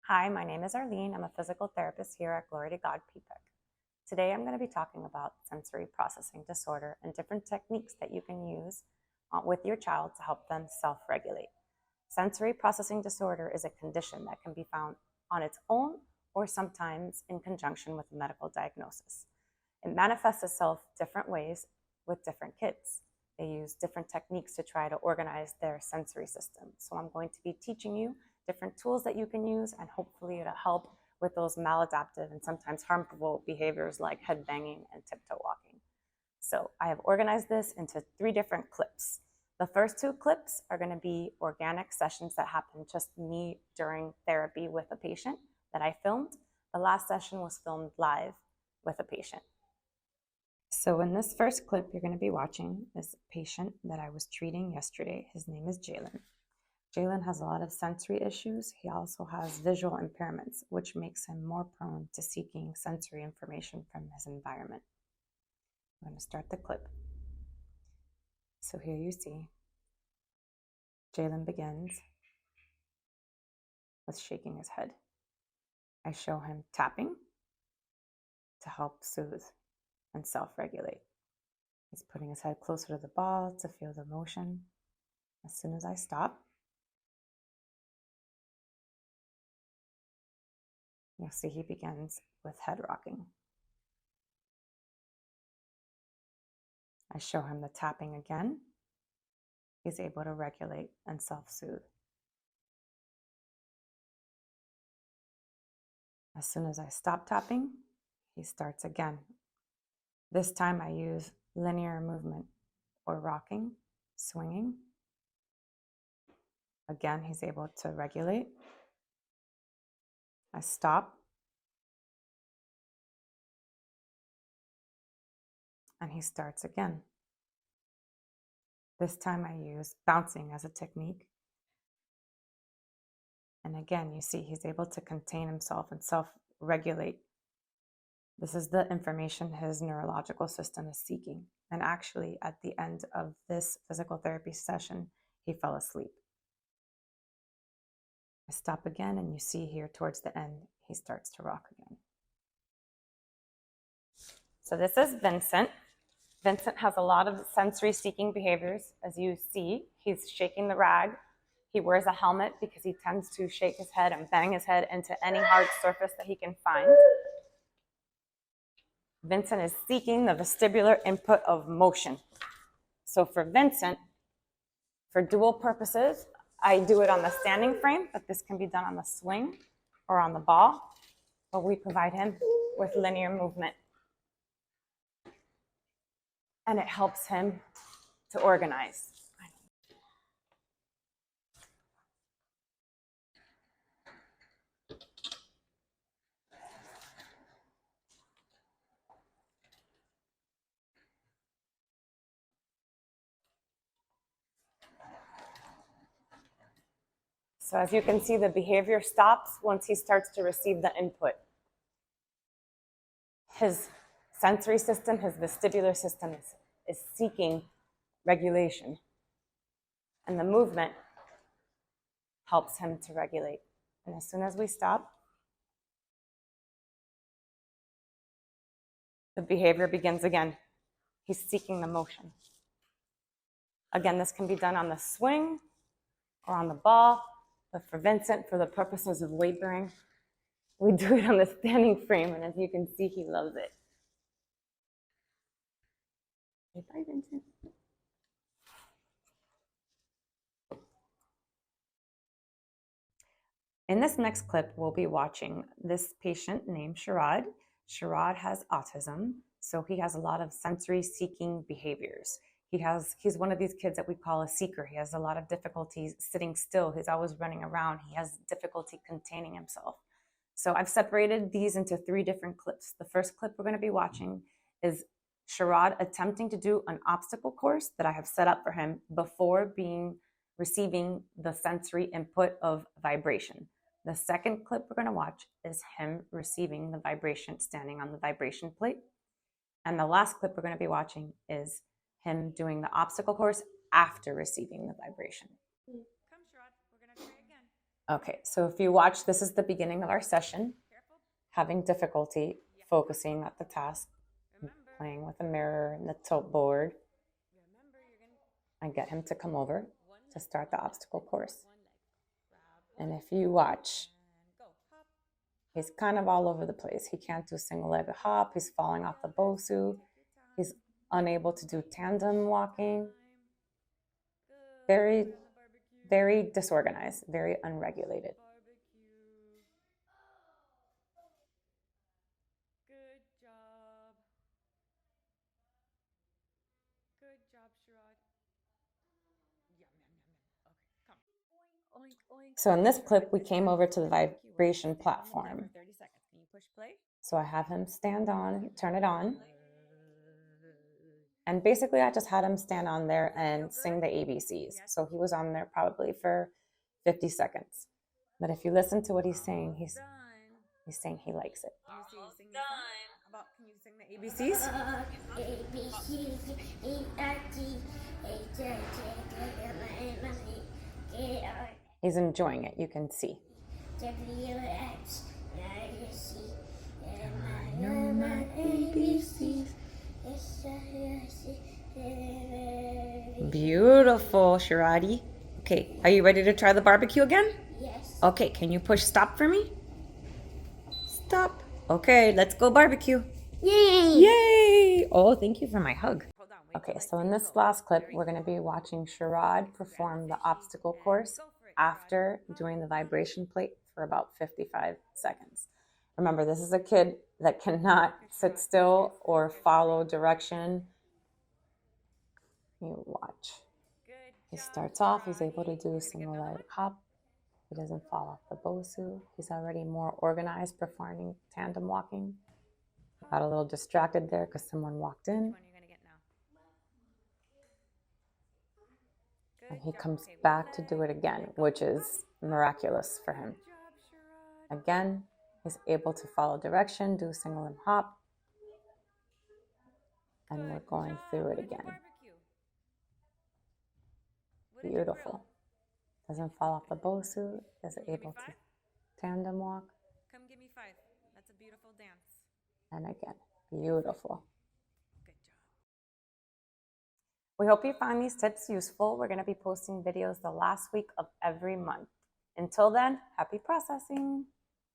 Hi, my name is Arlene. I'm a physical therapist here at Glory to God PPEC. Today I'm going to be talking about sensory processing disorder and different techniques that you can use with your child to help them self-regulate. Sensory processing disorder is a condition that can be found on its own or sometimes in conjunction with a medical diagnosis. It manifests itself different ways with different kids. They use different techniques to try to organize their sensory system. So I'm going to be teaching you different tools that you can use, and hopefully it'll help with those maladaptive and sometimes harmful behaviors like head banging and tiptoe walking. So I have organized this into 3 different clips. The first 2 clips are going to be organic sessions that happen just me during therapy with a patient that I filmed. The last session was filmed live with a patient. So in this first clip you're going to be watching is a patient that I was treating yesterday. His name is Jalen. Jalen has a lot of sensory issues. He also has visual impairments, which makes him more prone to seeking sensory information from his environment. I'm going to start the clip. So here you see Jalen begins with shaking his head. I show him tapping to help soothe and self-regulate. He's putting his head closer to the ball to feel the motion. As soon as I stop, you'll see he begins with head rocking. I show him the tapping again. He's able to regulate and self-soothe. As soon as I stop tapping, he starts again. This time I use linear movement or rocking, swinging. Again, he's able to regulate. I stop. And he starts again. This time I use bouncing as a technique. And again, you see he's able to contain himself and self-regulate. This is the information his neurological system is seeking. And actually, at the end of this physical therapy session, he fell asleep. I stop again, and you see here towards the end, he starts to rock again. So this is Vincent. Vincent has a lot of sensory seeking behaviors. As you see, he's shaking the rag. He wears a helmet because he tends to shake his head and bang his head into any hard surface that he can find. Vincent is seeking the vestibular input of motion. So for Vincent, for dual purposes, I do it on the standing frame, but this can be done on the swing or on the ball, but we provide him with linear movement. And it helps him to organize. So as you can see, the behavior stops once he starts to receive the input. His sensory system, his vestibular system is seeking regulation. And the movement helps him to regulate. And as soon as we stop, the behavior begins again. He's seeking the motion. Again, this can be done on the swing or on the ball, but for Vincent, for the purposes of weight bearing, we do it on the standing frame, and as you can see, he loves it. Bye, Vincent. In this next clip, we'll be watching this patient named Sharad. Sharad has autism, so he has a lot of sensory seeking behaviors. He's one of these kids that we call a seeker. He has a lot of difficulties sitting still. He's always running around. He has difficulty containing himself. So I've separated these into 3 different clips. The first clip we're going to be watching is Sharad attempting to do an obstacle course that I have set up for him before receiving the sensory input of vibration. The second clip we're going to watch is him receiving the vibration, standing on the vibration plate. And the last clip we're going to be watching is him doing the obstacle course after receiving the vibration. Come, Sharad, we're going to try again. Okay, so if you watch, this is the beginning of our session, having difficulty focusing at the task, playing with a mirror and the tilt board. I get him to come over to start the obstacle course. And if you watch, he's kind of all over the place. He can't do single-legged hop. He's falling off the BOSU. He's unable to do tandem walking. Very, very disorganized, very unregulated. Good job. Good job, Sharad. Yum, yum, yum, yum. Okay, come. Oink, oink. So in this clip, we came over to the vibration platform. 30 seconds. Can you push play? So I have him stand on, turn it on. And basically, I just had him stand on there and sing the ABCs. So he was on there probably for 50 seconds. But if you listen to what he's saying, he's saying he likes it. Can you sing the song? Can you sing the ABCs? He's enjoying it, you can see. Beautiful, Sharadi. Okay, are you ready to try the barbecue again? Yes. Okay, can you push stop for me? Stop. Okay, let's go barbecue. Yay! Yay! Oh, thank you for my hug. Hold on, wait Okay, till I so in say this go. last clip, we're going to be watching Sharad perform the obstacle course after doing the vibration plate for about 55 seconds. Remember, this is a kid that cannot sit still or follow direction. You watch. He starts off, he's able to do a single leg hop. He doesn't fall off the BOSU. He's already more organized, performing tandem walking. Got a little distracted there because someone walked in. Which one are you going to get now? And he comes back to do it again, which is miraculous for him. Good job, Sharad. Again, he's able to follow direction, do single limb hop, and we're going through it again. Beautiful. Doesn't fall off the BOSU, is able to tandem walk. Come give me 5. That's a beautiful dance. And again, beautiful. Good job. We hope you find these tips useful. We're going to be posting videos the last week of every month. Until then, happy processing.